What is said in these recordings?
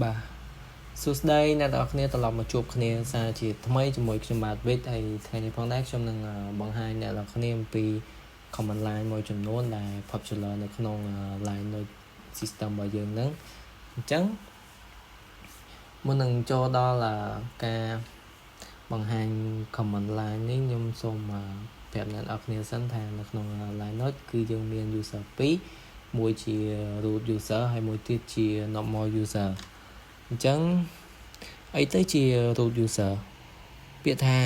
បាទសួស្តីអ្នកទាំងអស់គ្នាត្រឡប់មកជួបគ្នាសារជាថ្មីជាមួយខ្ញុំបាទវិទ្យហើយថ្ងៃនេះផងដែរខ្ញុំនឹងបង្ហាញអ្នកទាំងអស់គ្នាអំពី command line មួយចំនួនដែល popular នៅក្នុង line note system របស់យើងហ្នឹងអញ្ចឹងមុននឹងចូលដល់ការបង្ហាញ command line នេះខ្ញុំសូមប្រាប់អ្នកទាំងអស់គ្នាសិនថានៅក្នុង line note គឺយើងមាន user 2មួយជា root user ហើយមួយទៀតជា normal user អញ្ចឹងអីទៅជា root user ពាក្យថា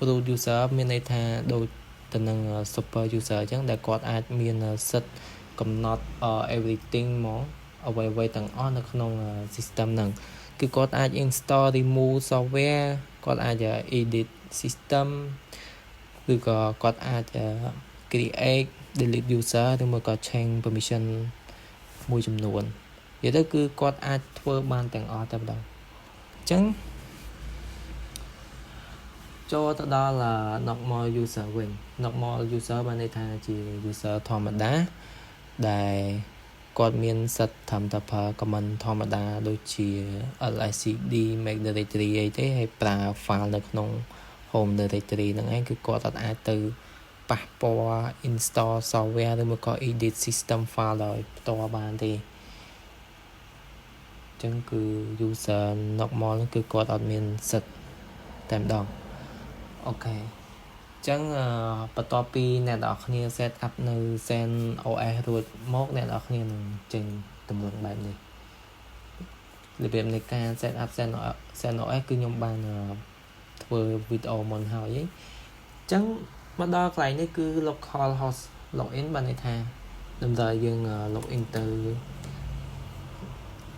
root user មានន័យថាដូចទៅនឹង super user អញ្ចឹងដែលគាត់អាចមានសិទ្ធិកំណត់ everything មកអ្វីៗទាំងអស់នៅក្នុង system ហ្នឹងគឺគាត់អាច install remove software គាត់អាច edit system ឬក៏គាត់អាច create delete user ឬមកក៏ change permission មួយចំនួននិយាយទៅគឺគាត់អាចធ្វើបានទាំងអស់តែម្ដងអញ្ចឹងចូលទៅដល់ normal user វិញ normal user បានន័យថាជា user ធម្មតាដែលគាត់មានសិទ្ធិត្រឹមតែប្រើ command ធម្មតាដូចជា lscd make directory អីទេហើយប្រើ file នៅក្នុង home directory ហ្នឹងឯងគឺគាត់អាចទៅប៉ះពាល់ install software ឬមកក៏ edit system file ដោយផ្ទាល់បានទេចឹងគឺ user normal គឺគាត់អត់មានសិទ្ធិតែម្ដងអូខេចឹងបន្ទាប់ពីអ្នកនរគ្នា set up នៅ CentOS រួចមកអ្នកនរគ្នានឹងចេញទម្រង់បែបនេះរបៀបនៃការ set up CentOS គឺខ្ញុំបានធ្វើវីដេអូមុនហើយចឹងមកដល់កន្លែងនេះគឺ local host login បានន័យថាតម្រូវយើង login ទៅ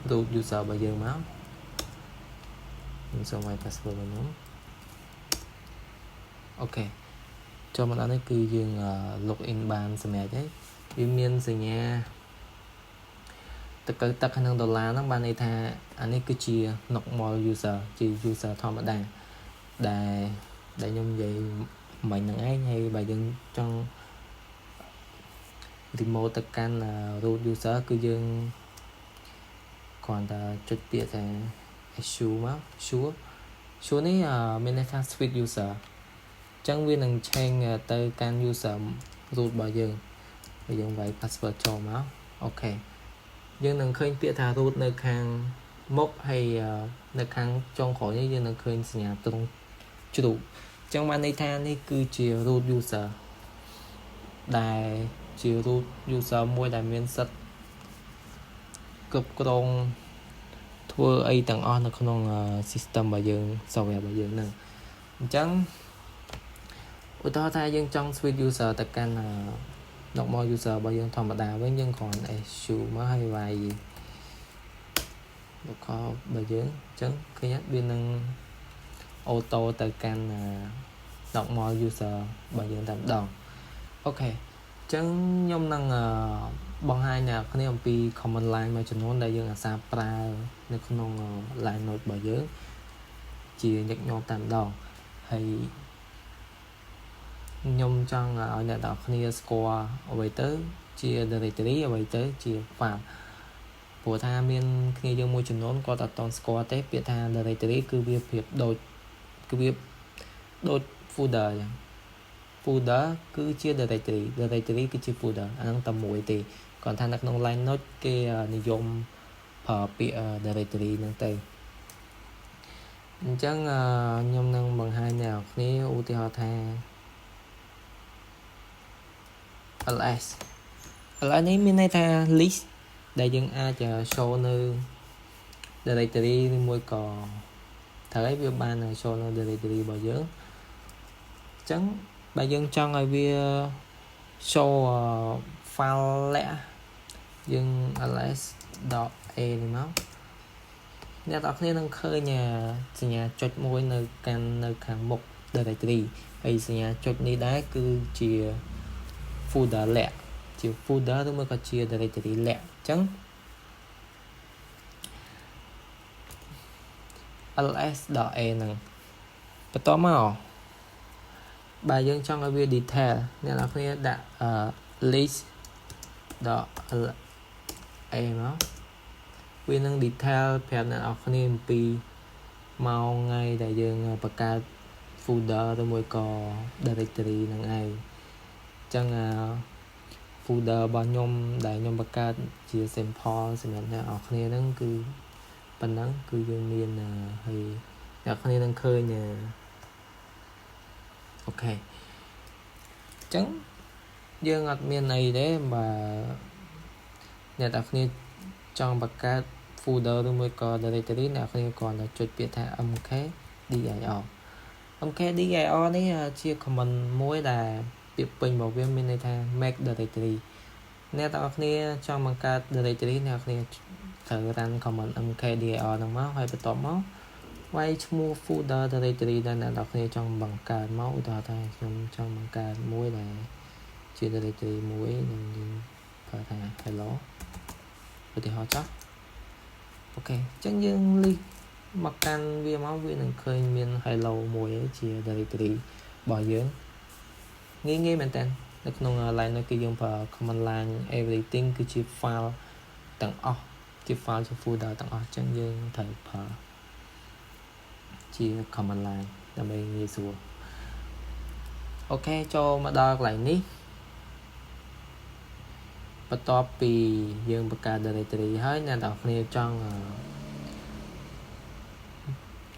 root user របស់យើងមកខ្ញុំសូមឲ្យ password របស់ខ្ញុំអូខេចូលមកដល់នេះគឺយើង login បានសម្រាប់ហើយវាមានសញ្ញាទឹកក្នុងដុល្លារហ្នឹងបានន័យថាអានេះគឺជា normal user ជា user ធម្មតាដែលខ្ញុំនិយាយមិញហ្នឹងឯងហើយបើយើងចង់ remote ទៅកាន់ root user គឺយើងគ្រាន់តែចុចពាក្យថា issue មក sure នេះមានន័យថា switch user ចឹងវានឹង change ទៅកាន់ user root របស់យើងហើយយើងវាយ password ចូលមកអូខេយើងនឹងឃើញពាក្យថា root នៅខាងមុខហើយនៅខាងចុងក្រោយនេះយើងនឹងឃើញសញ្ញាទ្រង់ជ្រូកចឹងបានន័យថានេះគឺជា root user ដែលជា root user មួយដែលមានសិទ្ធិគ្រប់គ្រងធ្វើអីទាំងអស់នៅក្នុង system របស់យើង software របស់យើងហ្នឹងអញ្ចឹងឧទាហរណ៍ថាយើងចង់ switch user ទៅកាន់ normal user របស់យើងធម្មតាវិញយើងគ្រាន់ issue មកហើយវាយ local របស់យើងអញ្ចឹងឃើញវានឹង auto ទៅកាន់ normal user របស់យើងតែម្ដងអូខេអញ្ចឹងខ្ញុំនឹងបង្ហាញអ្នកគ្នាអំពី command line មួយចំនួនដែលយើងអាសាប្រើនៅក្នុង line note របស់យើងជាញឹកញាប់តែម្ដងហើយខ្ញុំចង់ឲ្យអ្នកនរគ្នាស្គាល់អ្វីទៅជា directory អ្វីទៅជា file ព្រោះថាមានគ្នាយើងមួយចំនួនគាត់អត់តស្គាល់ទេពាក្យថា directory គឺវាប្រៀបដូច folder អញ្ចឹង folder គឺជា directory គឺជា folder អាហ្នឹងតែមួយទេគ្រាន់ថានៅក្នុង line note គេនិយមប្រើពាក្យ directory ហ្នឹងទៅអញ្ចឹងខ្ញុំនឹងបង្ហាញអ្នកនរគ្នាឧទាហរណ៍ថា ls នេះមានន័យថា list ដែលយើងអាច show នៅ directory ឬមួយក៏ត្រូវឲ្យវាបាន show នៅ directory របស់យើងអញ្ចឹងបើយើងចង់ឲ្យវា show file លាក់យើង ls.a នេះមកអ្នកនរគ្នានឹងឃើញសញ្ញាចុចមួយនៅខាងមុខ directory ហើយសញ្ញាចុចនេះដែរគឺជា folder លាក់ជា folder ឬមួយក៏ជា directory លាក់អញ្ចឹង ls.a ហ្នឹងបន្តមកបើយើងចង់ឲ្យវា detail អ្នកនរគ្នាដាក់ list.a មក វានឹង detail ប្រាប់អ្នកនរគ្នាអំពីម៉ោងថ្ងៃដែលយើងបង្កើត folder ឬមួយក៏ directory ហ្នឹងឯងអញ្ចឹងfolder របស់ខ្ញុំដែលខ្ញុំបង្កើតជា sample សម្រាប់អ្នកនរគ្នាហ្នឹងគឺប៉ុណ្ណឹងគឺយើងមានហើយអ្នកគ្នានឹងឃើញអូខេអញ្ចឹងយើងអត់មានអីទេបើអ្នកនរគ្នាចង់បង្កើត folder ឬមួយក៏ directory អ្នកគ្នាគ្រាន់តែចុចពាក្យថា mkdir mkdir នេះជា command មួយដែលពាក្យពេញរបស់វាមានន័យថា make directory អ្នកទាំងអស់គ្នាចង់បង្កើត directory អ្នកគ្នាត្រូវ run command mkdir ហ្នឹងមកហើយបន្ទាប់មកវាយឈ្មោះ folder directory ដែលអ្នកទាំងអស់គ្នាចង់បង្កើតមកឧទាហរណ៍ថាខ្ញុំចង់បង្កើតមួយដែលជា directory មួយនឹងយើងប្រើថា hello ឧទាហរណ៍ចុះអូខេអញ្ចឹងយើងលីកមកកាន់វាមកវានឹងឃើញមាន hello មួយជា directory របស់យើងងាយមែនតើនៅក្នុង line នេះគឺយើងប្រើ command line everything គឺជា file ទាំងអស់ជា file ជា folder ទាំងអស់អញ្ចឹងយើងត្រូវប្រើជា command line ដើម្បីងាយស្រួលអូខេចូលមកដល់កន្លែងនេះបន្ទាប់ពីយើងបង្កើត directory ហើយអ្នកនរគ្នាចង់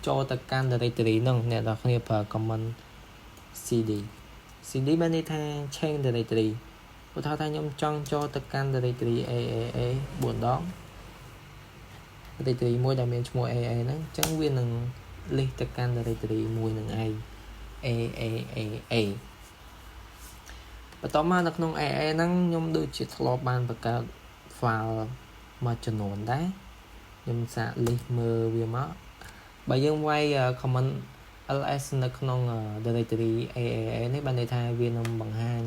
ចូលទៅកាន់ directory ហ្នឹងអ្នកនរគ្នាប្រើ command cd បានន័យថា change directory ឧទាហរណ៍ថាខ្ញុំចង់ចូលទៅកាន់ directory AAA 4ដង directory មួយដែលមានឈ្មោះ AA ហ្នឹងអញ្ចឹងវានឹង list ទៅកាន់ directory មួយនឹងឯង AAA បន្ទាប់មកនៅក្នុង AA ហ្នឹងខ្ញុំដូចជាធ្លាប់បានបង្កើត file មួយចំនួនដែរខ្ញុំសាក list មើលវាមកបើយើងវាយ command ls នៅក្នុង directory AAA នេះបានន័យថាវានឹងបង្ហាញ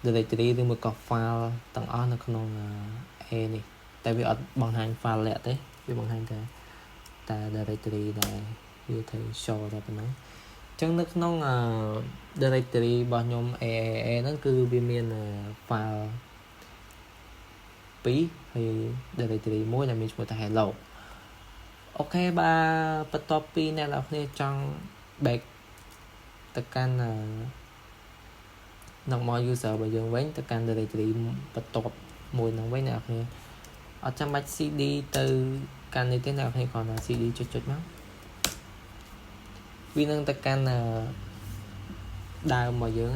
directory ឬមួយក៏ file ទាំងអស់នៅក្នុង A នេះតែវាអត់បង្ហាញ file លាក់ទេវាបង្ហាញតែ directory ដែលវាត្រូវ show តែប៉ុណ្ណឹងអញ្ចឹងនៅក្នុង directory របស់ខ្ញុំ AAA ហ្នឹងគឺវាមាន file 2ហើយ directory មួយដែលមានឈ្មោះថា hello អូខេបើបន្ទាប់ពីអ្នកនរគ្នាចង់ back ទៅកាន់normal user របស់យើងវិញទៅកាន់ directory បន្ទាប់មួយហ្នឹងវិញអ្នកនរគ្នាអត់ចាំបាច់ cd ទៅកាន់នេះទេអ្នកនរគ្នាគ្រាន់តែ cd ចុចមកវានឹងទៅកាន់ដើមរបស់យើង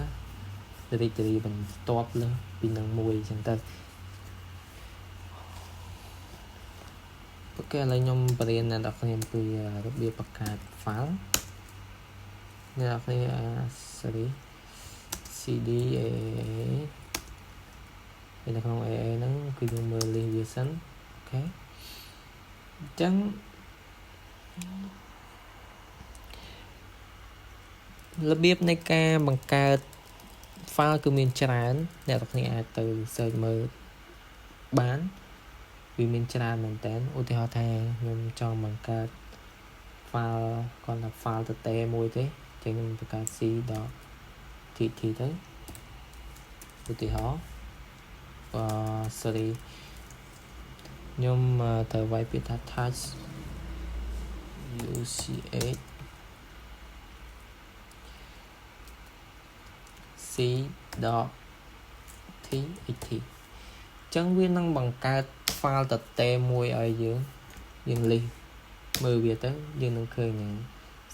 directory បន្ទាប់លើពីនឹងមួយអញ្ចឹងទៅអូខេឥឡូវខ្ញុំបរៀនអ្នកនរគ្នាអំពីរបៀបបង្កើត file អ្នកនរគ្នាsorry cd AA នៅក្នុង AA ហ្នឹងគឺយើងមើល list វាសិនអូខេអញ្ចឹងរបៀបនៃការបង្កើត file គឺមានច្រើនអ្នកនរគ្នាអាចទៅ search មើលបានវាមានច្រើនមែនតើឧទាហរណ៍ថាខ្ញុំចង់បង្កើត file គាត់ថា file ទៅទេមួយទេចឹងខ្ញុំបង្កើត c.tt ទៅឧទាហរណ៍sorry ខ្ញុំត្រូវវាយពាក្យថា touch uch c.tt ចឹងវានឹងបង្កើត file តទេមួយឲ្យយើង list មើលវាទៅយើងនឹងឃើញ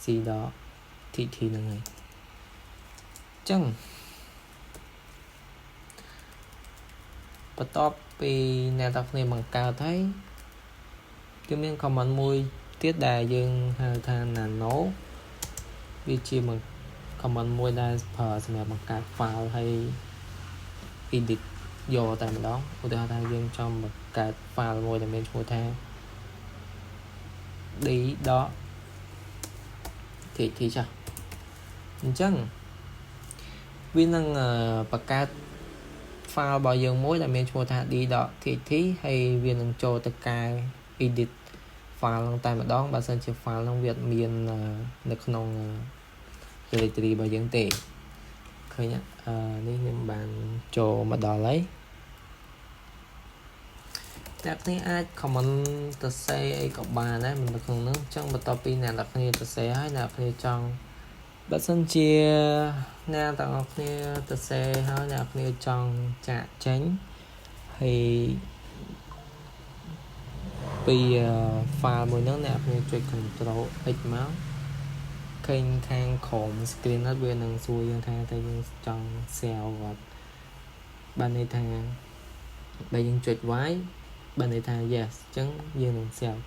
c.tt ហ្នឹងហើយចឹងបន្ទាប់ពីអ្នកទាំងគ្នាបង្កើតហើយគឺមាន command មួយទៀតដែលយើងហៅថា nano វាជា command មួយដែលប្រើសម្រាប់បង្កើត file ហើយ edit យកតែម្ដងឧទាហរណ៍ថាយើងចង់បង្កើត file មួយដែលមានឈ្មោះថា d.txt ចាស់អញ្ចឹងវានឹងបង្កើត file របស់យើងមួយដែលមានឈ្មោះថា d.txt ហើយវានឹងចូលទៅកែ edit file ហ្នឹងតែម្ដងបើសិនជា file ហ្នឹងវាអត់មាននៅក្នុង directory របស់យើងទេឃើញនេះខ្ញុំបានចូលមកដល់ហើយ អ្នកនេះអាច comment ទៅសេអីក៏បានដែរមិននៅក្នុងនោះអញ្ចឹងបន្ទាប់ពីអ្នកនរគ្នាទៅសេហើយអ្នកគ្នាចង់បើសិនជាអ្នកទាំងអស់គ្នាទៅសេហើយអ្នកគ្នាចង់ចាក់ចេញហើយពី file មួយហ្នឹងអ្នកគ្នាចុច Ctrl X មកឃើញខាងក្រោម screen ហ្នឹងវានឹងសួរយើងថាតើយើងចង់ save អត់បានន័យថាបើយើងចុច Y បានន័យថា yes អញ្ចឹងយើងនឹង save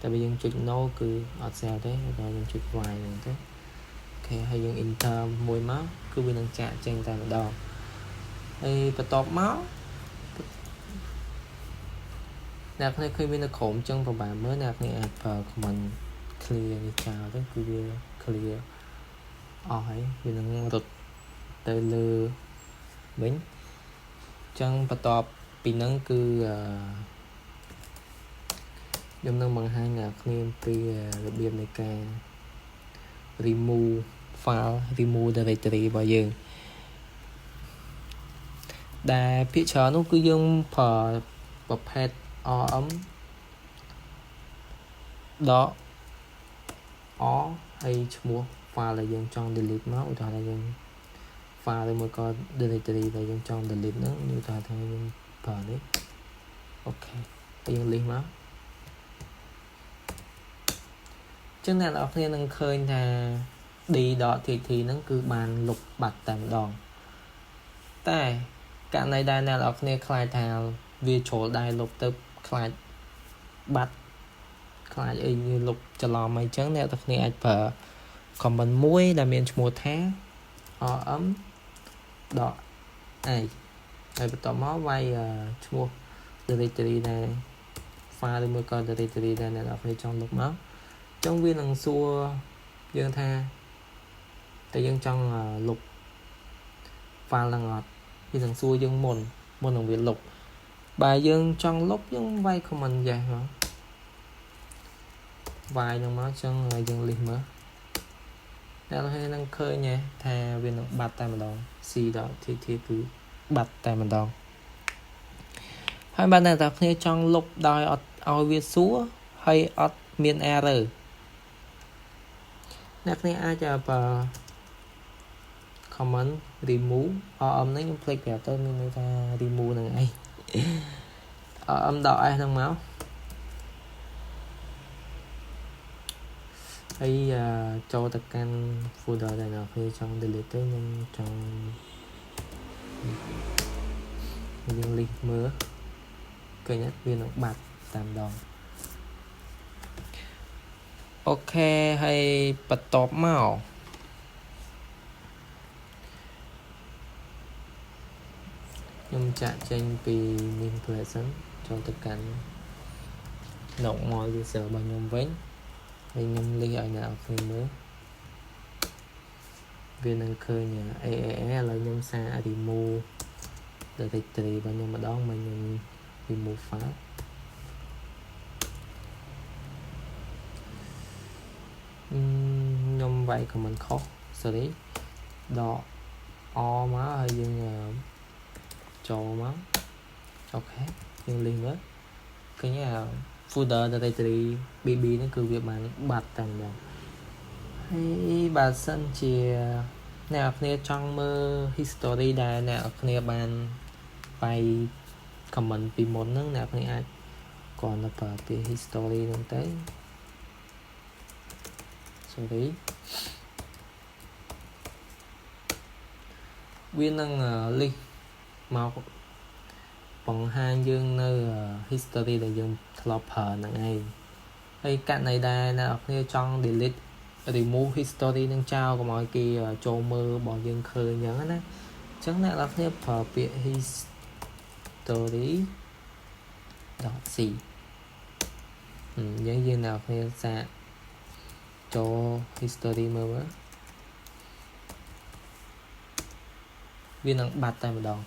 តែបើយើងចុច no គឺអត់ save ទេដល់យើងចុច Y ហ្នឹងទៅអូខេហើយយើង enter មួយមកគឺវានឹងចាក់ចេញតែម្ដងហើយបន្ទាប់មកអ្នកគ្នាឃើញវានៅក្រោមអញ្ចឹងប្រហែលមើលអ្នកគ្នាអាចប្រើ command clear នេះចោលទៅគឺវា clear អស់ហើយវានឹងរត់ទៅលើវិញអញ្ចឹងបន្ទាប់ពីហ្នឹងគឺខ្ញុំនឹងបង្ហាញអ្នកគ្នាពីរបៀបនៃការ remove file remove directory របស់យើងដែលភាគច្រើននោះគឺយើងប្រើប្រភេទ rm ដក r ហើយឈ្មោះ file ដែលយើងចង់ delete មកឧទាហរណ៍ថាយើង file ឬមួយក៏ directory ដែលយើងចង់ delete ហ្នឹងឧទាហរណ៍ថាយើងប្រើនេះអូខេហើយយើង list មកចឹងអ្នកនរគ្នានឹងឃើញថា d.txt ហ្នឹងគឺបានលុបបាត់តែម្ដងតែករណីដែលអ្នកនរគ្នាខ្លាចថាវាជ្រុលដែរលុបទៅខ្លាចបាត់ខ្លាចអីលុបច្រឡំអីចឹងអ្នកនរគ្នាអាចប្រើ comment មួយដែលមានឈ្មោះថា rm.a ហើយបន្ទាប់មកវាយឈ្មោះ directory ដែល file ឬមួយក៏ directory ដែលអ្នកនរគ្នាចង់លុបមកចឹងវានឹងសួរយើងថាតែយើងចង់លុប file ហ្នឹងអត់វានឹងសួរយើងមុននឹងវាលុបបើយើងចង់លុបយើងវាយ comment yes មកវាយនឹងមកចឹងយើង list មើលអ្នកនរគ្នានឹងឃើញថាវានឹងបាត់តែម្ដង c.txt គឺបាត់តែម្ដងហើយបើអ្នកនរគ្នាចង់លុបដោយអត់ឲ្យវាសួរហើយអត់មាន error អ្នកគ្នាអាចប្រើ command remove rm នេះខ្ញុំភ្លេចប្រាប់ទៅមានន័យថា remove ហ្នឹងឯង rm.s ហ្នឹងមកហើយចូលទៅកាន់ folder ដែលអ្នកគ្នាចង់ delete ទៅខ្ញុំចង់យើង list មើលឃើញវានឹងបាត់តែម្ដងអូខេហើយបន្ទាប់មកខ្ញុំចាក់ចេញពី main version ចូលទៅកាន់ normal user របស់ខ្ញុំវិញហើយខ្ញុំ list ឲ្យអ្នកនរគ្នាមើលវានឹងឃើញ AAA ឥឡូវខ្ញុំសារ remove directory របស់ខ្ញុំម្ដងមកខ្ញុំ remove file ខ្ញុំវាយ command ខុស sorry ដក r មកហើយយើងចូលមកអូខេយើង link មើលឃើញfolder directory bb ហ្នឹងគឺវាបានបាត់តែម្ដងហើយបើសិនជាអ្នកនរគ្នាចង់មើល history ដែលអ្នកនរគ្នាបានបាយ comment ពីមុនហ្នឹងអ្នកនរគ្នាអាចគ្រាន់តែប្រើពាក្យ history ហ្នឹងទៅ sorry វានឹង list មកបង្ហាញយើងនៅ history ដែលយើងធ្លាប់ប្រើហ្នឹងឯងហើយករណីដែលអ្នកនរគ្នាចង់ delete remove history នឹងចោលកុំឲ្យគេចូលមើលរបស់យើងឃើញអញ្ចឹងណាអញ្ចឹងអ្នកនរគ្នាប្រើពាក្យ history.c យើងអ្នកនរគ្នាសាកចូល history មើលវានឹងបាត់តែម្ដង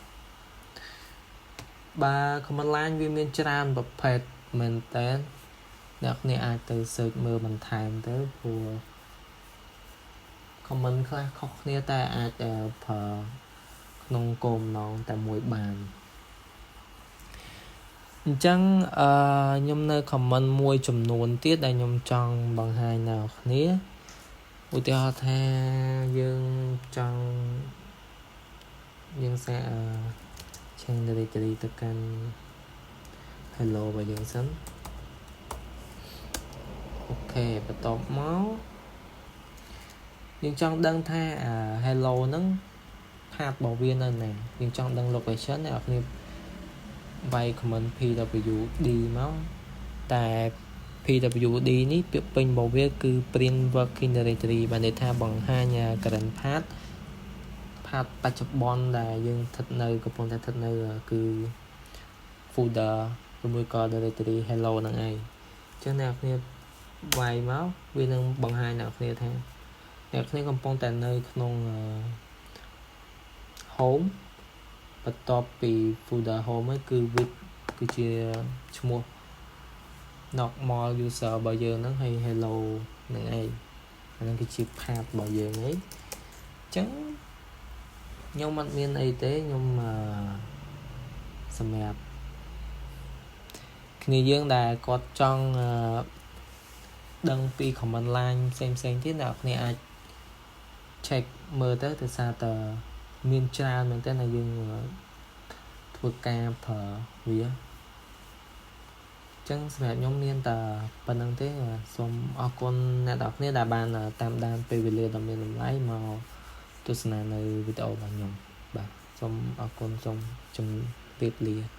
បើ command line វាមានច្រើនប្រភេទមែនតើអ្នកគ្នាអាចទៅ search មើលបន្ថែមទៅព្រោះ comment ខ្លះខុសគ្នាតែអាចប្រើក្នុងគោលបំណងតែមួយបាន chẳng nhóm nơi comment môi chùm nôn tiết đây nhóm trong bằng hai nào khné ưu tiêu tha dương trong dương sẽ trang đi tất cả hello và dương sẵn ok và top máu dương trong đăng tha hello nâng hạt bảo viên này nè dương trong đăng location này hoặc như vay comment PWD máu tại PWD នេះពាក្យពេញរបស់វាគឺ print working directory បានន័យថាបង្ហាញ current path បច្ចុប្បន្នដែលយើងស្ថិតនៅកំពុងតែស្ថិតនៅគឺ folder ឬក៏ directory hello ហ្នឹងឯងអញ្ចឹងអ្នកគ្នាវាយមកវានឹងបង្ហាញអ្នកគ្នាថាអ្នកគ្នាកំពុងតែនៅក្នុង home បន្ទាប់ពី folder home ហ្នឹងគឺ with គឺជាឈ្មោះnormal user របស់យើងហ្នឹងហើយ hello ហ្នឹងឯងអាហ្នឹងគឺជា path របស់យើងឯងអញ្ចឹងខ្ញុំអត់មានអីទេខ្ញុំសម្រាប់គ្នាយើងដែលគាត់ចង់ដឹងពី command line ផ្សេងទៀតអ្នកគ្នាអាច check មើលទៅដោយសារតើមានច្រើនមែនតើយើងធ្វើការប្រើវាចឹងសម្រាប់ខ្ញុំមានតែប៉ុណ្្នឹងទេសូមអរគុណអ្នកទាំងអស់គ្នាដែលបានតាមដានពេលវេលាដ៏មានតម្លៃមកទស្សនានៅវីដេអូរបស់ខ្ញុំបាទសូមអរគុណសូមជម្រាបលា